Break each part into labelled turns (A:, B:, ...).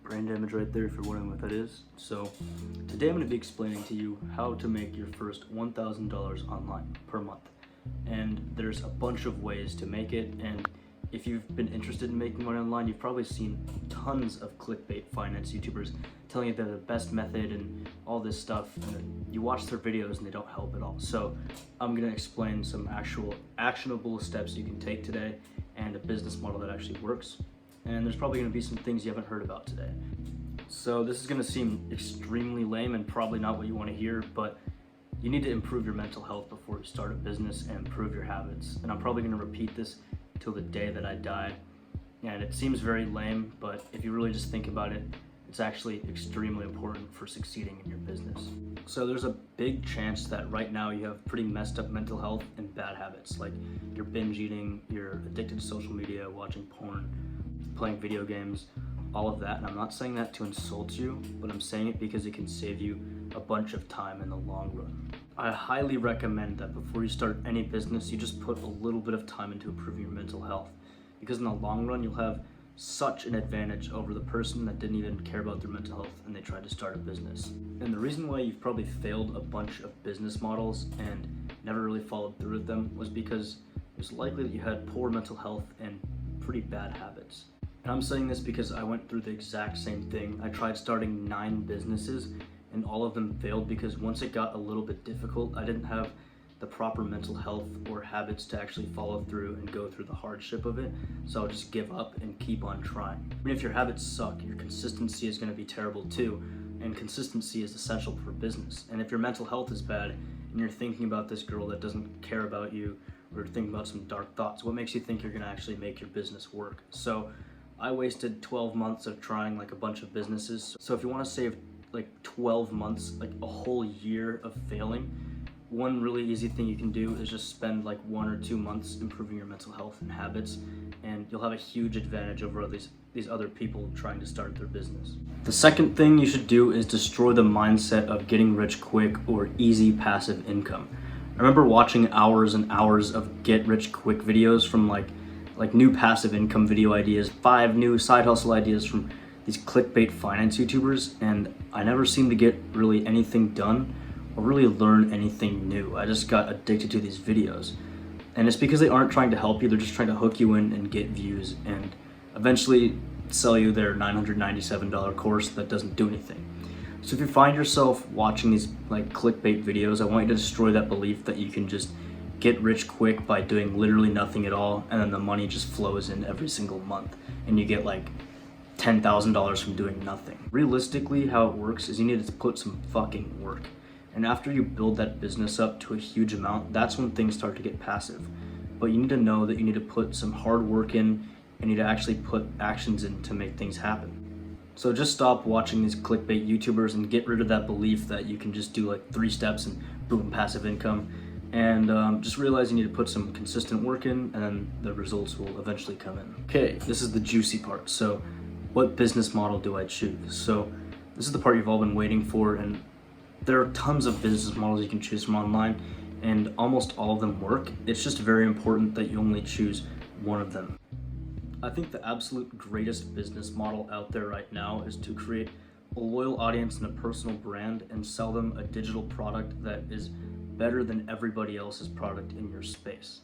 A: Brain damage right there if you're wondering what that is. So today I'm going to be explaining to you how to make your first $1,000 online per month. And there's a bunch of ways to make it, and if you've been interested in making money online, you've probably seen tons of clickbait finance YouTubers telling you they're the best method and all this stuff, and then you watch their videos and they don't help at all. So I'm going to explain some actual actionable steps you can take today and a business model that actually works. And there's probably going to be some things you haven't heard about today. So this is going to seem extremely lame and probably not what you want to hear, but you need to improve your mental health before you start a business and improve your habits. And I'm probably going to repeat this till the day that I die. And it seems very lame, but if you really just think about it, it's actually extremely important for succeeding in your business. So there's a big chance that right now you have pretty messed up mental health and bad habits, like you're binge eating, you're addicted to social media, watching porn, playing video games, all of that. And I'm not saying that to insult you, but I'm saying it because it can save you a bunch of time in the long run. I highly recommend that before you start any business, you just put a little bit of time into improving your mental health, because in the long run, you'll have such an advantage over the person that didn't even care about their mental health and they tried to start a business. And the reason why you've probably failed a bunch of business models and never really followed through with them was because it was likely that you had poor mental health and pretty bad habits. And I'm saying this because I went through the exact same thing. I tried starting 9 businesses and all of them failed because once it got a little bit difficult, I didn't have the proper mental health or habits to actually follow through and go through the hardship of it. So I'll just give up and keep on trying. I mean, if your habits suck, your consistency is going to be terrible too. And consistency is essential for business. And if your mental health is bad and you're thinking about this girl that doesn't care about you, or thinking about some dark thoughts, what makes you think you're going to actually make your business work? So I wasted 12 months of trying like a bunch of businesses. So if you want to save like 12 months, like a whole year of failing, one really easy thing you can do is just spend like 1 or 2 months improving your mental health and habits, and you'll have a huge advantage over these other people trying to start their business. The second thing you should do is destroy the mindset of getting rich quick or easy passive income. I remember watching hours and hours of get rich quick videos from like new passive income video ideas, 5 new side hustle ideas from these clickbait finance YouTubers, and I never seemed to get really anything done or really learn anything new. I just got addicted to these videos. And it's because they aren't trying to help you, they're just trying to hook you in and get views and eventually sell you their $997 course that doesn't do anything. So if you find yourself watching these like clickbait videos, I want you to destroy that belief that you can just get rich quick by doing literally nothing at all, and then the money just flows in every single month and you get like $10,000 from doing nothing. Realistically, how it works is you need to put some fucking work. And after you build that business up to a huge amount, that's when things start to get passive. But you need to know that you need to put some hard work in and you need to actually put actions in to make things happen. So just stop watching these clickbait YouTubers and get rid of that belief that you can just do like 3 steps and boom, passive income. And just realize you need to put some consistent work in, and then the results will eventually come in. Okay, this is the juicy part. So what business model do I choose? So this is the part you've all been waiting for, and there are tons of business models you can choose from online, and almost all of them work. It's just very important that you only choose one of them. I think the absolute greatest business model out there right now is to create a loyal audience and a personal brand and sell them a digital product that is better than everybody else's product in your space.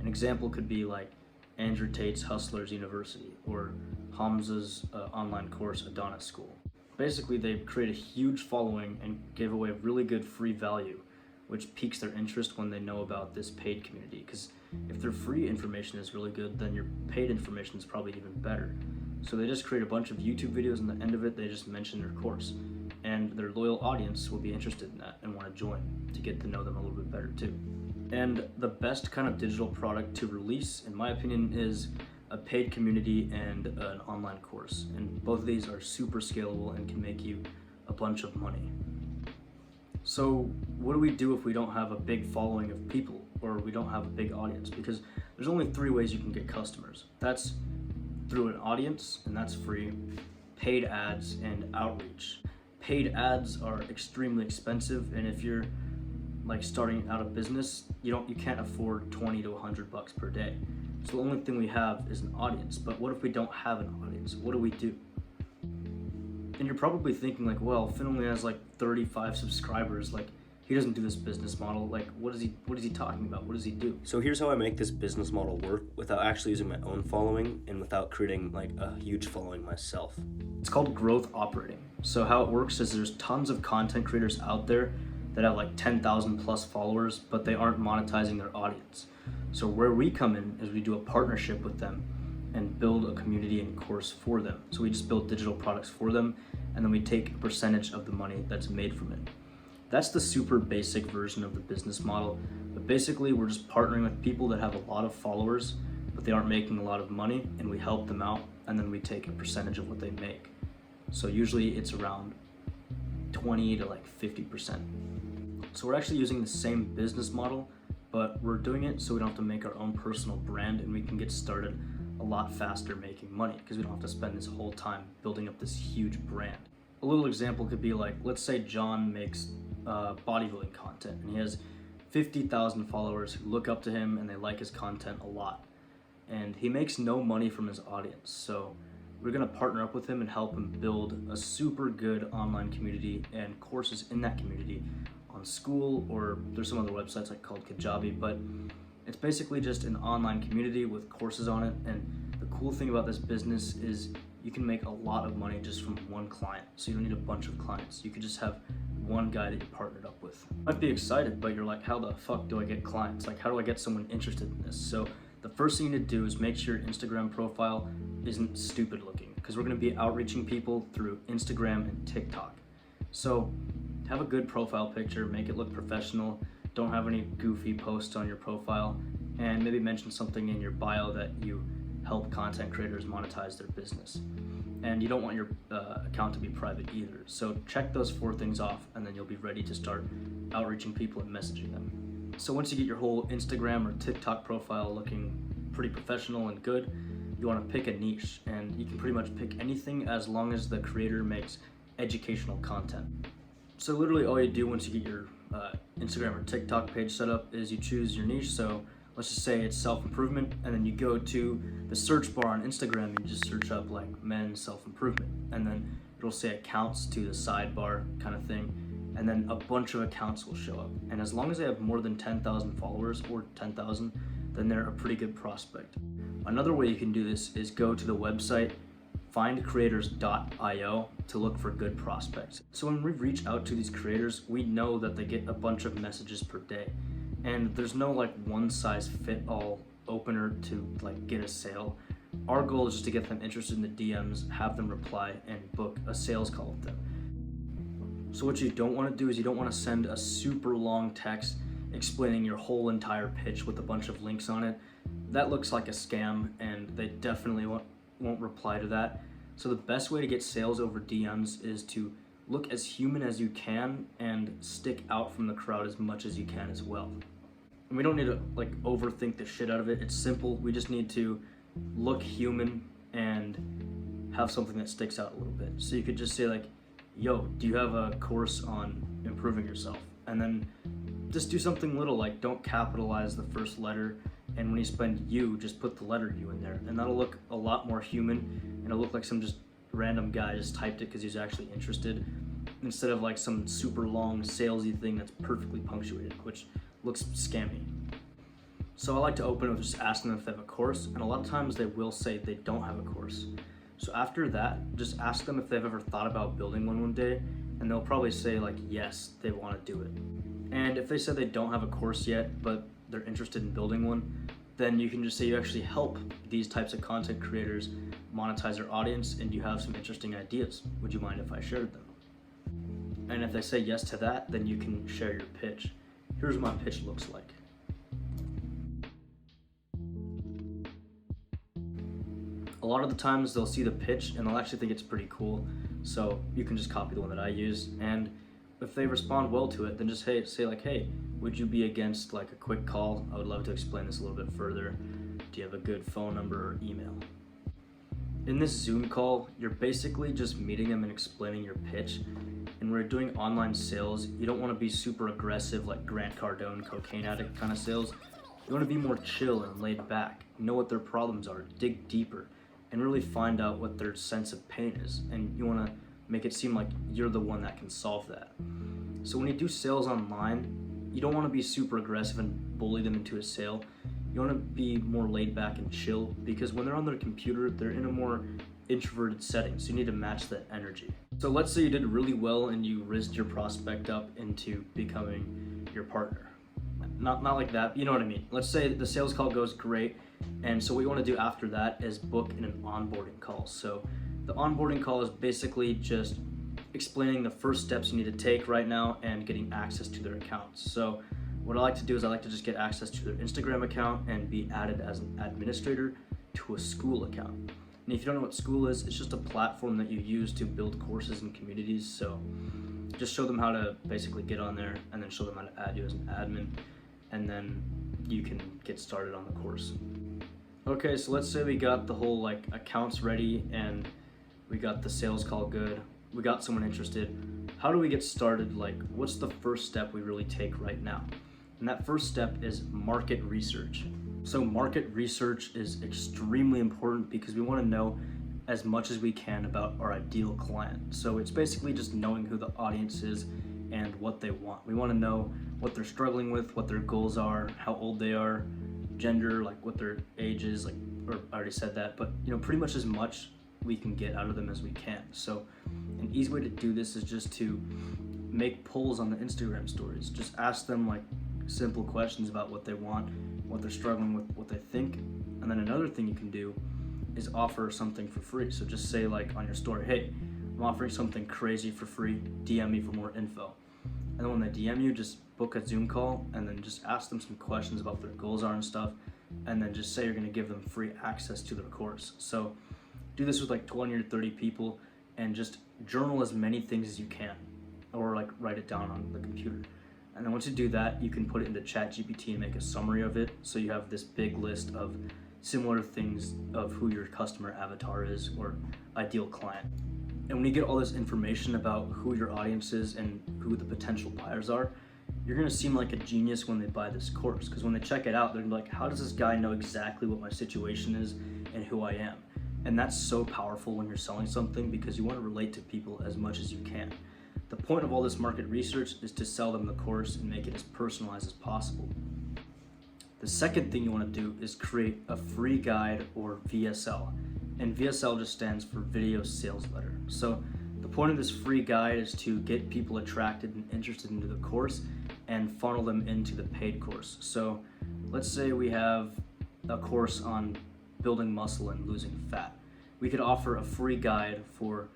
A: An example could be like Andrew Tate's Hustlers University or Hamza's online course Adonis School. Basically, they create a huge following and give away really good free value, which piques their interest when they know about this paid community. Because if their free information is really good, then your paid information is probably even better. So they just create a bunch of YouTube videos, and at the end of it, they just mention their course. And their loyal audience will be interested in that and want to join to get to know them a little bit better too. And the best kind of digital product to release, in my opinion, is a paid community and an online course. And both of these are super scalable and can make you a bunch of money. So what do we do if we don't have a big following of people, or we don't have a big audience? Because there's only 3 ways you can get customers. That's through an audience, and that's free, paid ads, and outreach. Paid ads are extremely expensive, and if you're like starting out a business, you can't afford 20 to 100 bucks per day. So the only thing we have is an audience. But what if we don't have an audience? What do we do? And you're probably thinking like, well, Finn only has like 35 subscribers, like he doesn't do this business model. Like what is he talking about? What does he do?
B: So here's how I make this business model work without actually using my own following and without creating like a huge following myself.
A: It's called growth operating. So how it works is there's tons of content creators out there that have like 10,000 plus followers, but they aren't monetizing their audience. So where we come in is we do a partnership with them and build a community and course for them. So we just build digital products for them, and then we take a percentage of the money that's made from it. That's the super basic version of the business model. But basically, we're just partnering with people that have a lot of followers, but they aren't making a lot of money, and we help them out, and then we take a percentage of what they make. So usually it's around 20 to like 50%. So we're actually using the same business model, but we're doing it so we don't have to make our own personal brand, and we can get started a lot faster making money because we don't have to spend this whole time building up this huge brand. A little example could be like, let's say John makes bodybuilding content and he has 50,000 followers who look up to him and they like his content a lot. And he makes no money from his audience. So we're gonna partner up with him and help him build a super good online community and courses in that community on School, or there's some other websites like called Kajabi, but it's basically just an online community with courses on it. And the cool thing about this business is you can make a lot of money just from one client. So you don't need a bunch of clients. You could just have one guy that you partnered up with. You might be excited, but you're like, how the fuck do I get clients? Like, how do I get someone interested in this? So the first thing you need to do is make sure your Instagram profile isn't stupid looking, because we're gonna be outreaching people through Instagram and TikTok. So have a good profile picture, make it look professional. Don't have any goofy posts on your profile, and maybe mention something in your bio that you help content creators monetize their business. And you don't want your account to be private either. So check those 4 things off, and then you'll be ready to start outreaching people and messaging them. So once you get your whole Instagram or TikTok profile looking pretty professional and good, you want to pick a niche, and you can pretty much pick anything as long as the creator makes educational content. So literally all you do once you get your Instagram or TikTok page set up is you choose your niche. So let's just say it's self-improvement, and then you go to the search bar on Instagram and you just search up like men's self-improvement, and then it'll say accounts to the sidebar kind of thing, and then a bunch of accounts will show up. And as long as they have more than 10,000 followers or 10,000, then they're a pretty good prospect. Another way you can do this is go to the website findcreators.io to look for good prospects. So when we reach out to these creators, we know that they get a bunch of messages per day, and there's no like one size fit all opener to like get a sale. Our goal is just to get them interested in the DMs, have them reply, and book a sales call with them. So what you don't want to do is you don't want to send a super long text explaining your whole entire pitch with a bunch of links on it. That looks like a scam, and they definitely won't reply to that. So the best way to get sales over DMs is to look as human as you can and stick out from the crowd as much as you can as well. And we don't need to like overthink the shit out of it. It's simple. We just need to look human and have something that sticks out a little bit. So you could just say like, yo, do you have a course on improving yourself? And then just do something little, like don't capitalize the first letter, and when you spend you, just put the letter U in there, and that'll look a lot more human, and it'll look like some just random guy just typed it because he's actually interested, instead of like some super long salesy thing that's perfectly punctuated, which looks scammy. So I like to open with just asking them if they have a course, and a lot of times they will say they don't have a course. So after that, just ask them if they've ever thought about building one day, and they'll probably say like yes, they want to do it. And if they said they don't have a course yet, but they're interested in building one, then you can just say you actually help these types of content creators monetize their audience, and you have some interesting ideas. Would you mind if I shared them? And if they say yes to that, then you can share your pitch. Here's what my pitch looks like. A lot of the times they'll see the pitch and they'll actually think it's pretty cool. So you can just copy the one that I use, and if they respond well to it, then just say like, hey, would you be against like a quick call? I would love to explain this a little bit further. Do you have a good phone number or email? In this Zoom call, you're basically just meeting them and explaining your pitch. And when we're doing online sales, you don't want to be super aggressive like Grant Cardone, cocaine addict kind of sales. You want to be more chill and laid back, know what their problems are, dig deeper, and really find out what their sense of pain is. And you want to make it seem like you're the one that can solve that. So when you do sales online, you don't want to be super aggressive and bully them into a sale. You want to be more laid back and chill, because when they're on their computer, they're in a more introverted setting, so you need to match that energy. So let's say you did really well and you risked your prospect up into becoming your partner. Not like that, you know what I mean. Let's say the sales call goes great, and so what you want to do after that is book in an onboarding call. So the onboarding call is basically just explaining the first steps you need to take right now and getting access to their accounts. So what I like to do is I like to just get access to their Instagram account and be added as an administrator to a school account. And if you don't know what school is, it's just a platform that you use to build courses and communities. So just show them how to basically get on there, and then show them how to add you as an admin, and then you can get started on the course. Okay, so let's say we got the whole like accounts ready and we got the sales call good, we got someone interested. How do we get started? Like, what's the first step we really take right now? And that first step is market research. So market research is extremely important because we want to know as much as we can about our ideal client. So it's basically just knowing who the audience is and what they want. We want to know what they're struggling with, what their goals are, how old they are, gender, like what their age is, like, or I already said that, but pretty much as much we can get out of them as we can. So an easy way to do this is just to make polls on the Instagram stories. Just ask them like simple questions about what they want, what they're struggling with, what they think. And then another thing you can do is offer something for free. So just say like on your story, hey, I'm offering something crazy for free, DM me for more info. And then when they DM you, just book a Zoom call and then just ask them some questions about what their goals are and stuff, and then just say you're gonna give them free access to their course. So do this with like 20 or 30 people and just journal as many things as you can, or like write it down on the computer. And then once you do that, you can put it into ChatGPT and make a summary of it. So you have this big list of similar things of who your customer avatar is or ideal client. And when you get all this information about who your audience is and who the potential buyers are, you're gonna seem like a genius when they buy this course. Because when they check it out, they're gonna be like, how does this guy know exactly what my situation is and who I am? And that's so powerful when you're selling something, because you want to relate to people as much as you can. The point of all this market research is to sell them the course and make it as personalized as possible. The second thing you want to do is create a free guide, or VSL. And VSL just stands for Video Sales Letter. So the point of this free guide is to get people attracted and interested into the course and funnel them into the paid course. So let's say we have a course on building muscle and losing fat. We could offer a free guide for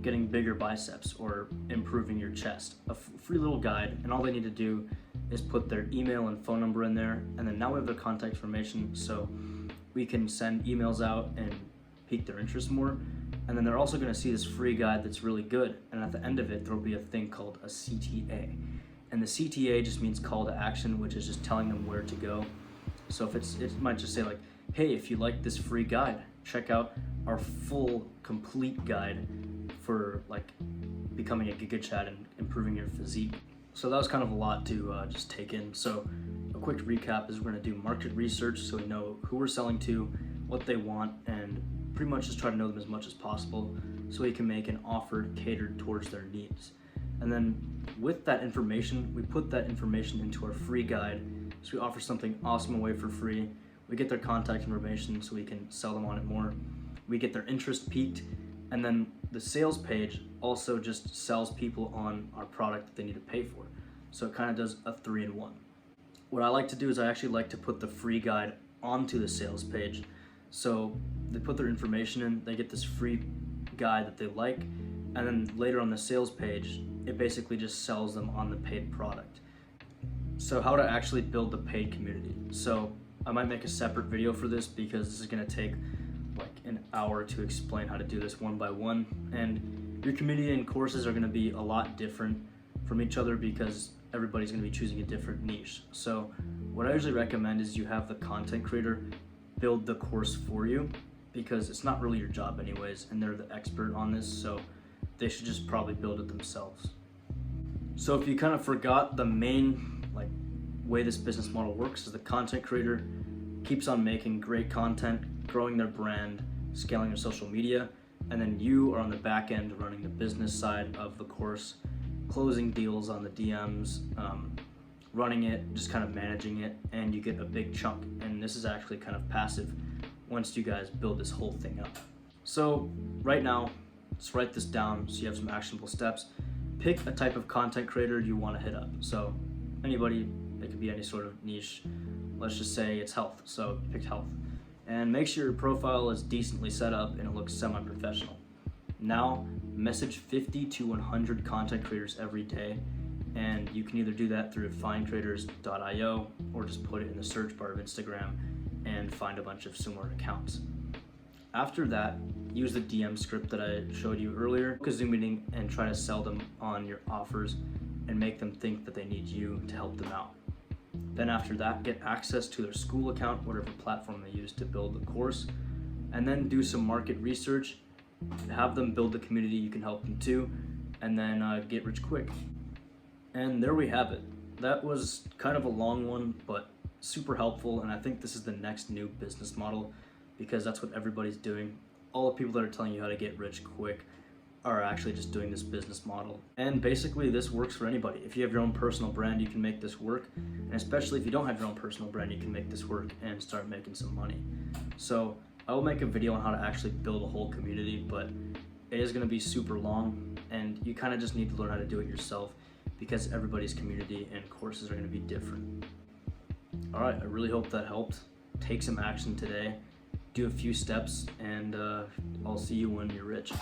A: getting bigger biceps or improving your chest. A free little guide, and all they need to do is put their email and phone number in there, and then now we have their contact information, so we can send emails out and pique their interest more. And then they're also going to see this free guide that's really good, and at the end of it there'll be a thing called a CTA. And the CTA just means call to action, which is just telling them where to go. So if it might just say like, hey, if you like this free guide, check out our full complete guide for like becoming a Giga Chad and improving your physique. So that was kind of a lot to just take in. So a quick recap is we're going to do market research, so we know who we're selling to, what they want, and pretty much just try to know them as much as possible so we can make an offer catered towards their needs. And then with that information, we put that information into our free guide, so we offer something awesome away for free. We get their contact information so we can sell them on it more. We get their interest piqued, and then the sales page also just sells people on our product that they need to pay for. So it kind of does a 3-in-1. What I like to do is I actually like to put the free guide onto the sales page. So they put their information in, they get this free guide that they like, and then later on the sales page, it basically just sells them on the paid product. So how to actually build the paid community. So I might make a separate video for this because this is gonna take like an hour to explain how to do this one by one. And your community and courses are gonna be a lot different from each other because everybody's gonna be choosing a different niche. So what I usually recommend is you have the content creator build the course for you, because it's not really your job anyways, and they're the expert on this, so they should just probably build it themselves. So if you kind of forgot, the main way this business model works is the content creator keeps on making great content, growing their brand, scaling their social media, and then you are on the back end running the business side of the course, closing deals on the DMs, running it, just kind of managing it, and you get a big chunk. And this is actually kind of passive once you guys build this whole thing up. So right now, let's write this down so you have some actionable steps. Pick a type of content creator you want to hit up. So anybody, it could be any sort of niche. Let's just say it's health, so you picked health. And make sure your profile is decently set up and it looks semi-professional. Now, message 50 to 100 content creators every day, and you can either do that through findcreators.io or just put it in the search bar of Instagram and find a bunch of similar accounts. After that, use the DM script that I showed you earlier, book a Zoom meeting and try to sell them on your offers and make them think that they need you to help them out. Then after that, get access to their school account, whatever platform they use to build the course, and then do some market research, have them build the community you can help them too, and then get rich quick. And there we have it. That was kind of a long one, but super helpful, and I think this is the next new business model because that's what everybody's doing. All the people that are telling you how to get rich quick are actually just doing this business model. And basically this works for anybody. If you have your own personal brand, you can make this work. And especially if you don't have your own personal brand, you can make this work and start making some money. So I will make a video on how to actually build a whole community, but it is gonna be super long and you kind of just need to learn how to do it yourself because everybody's community and courses are gonna be different. All right, I really hope that helped. Take some action today, do a few steps, and I'll see you when you're rich.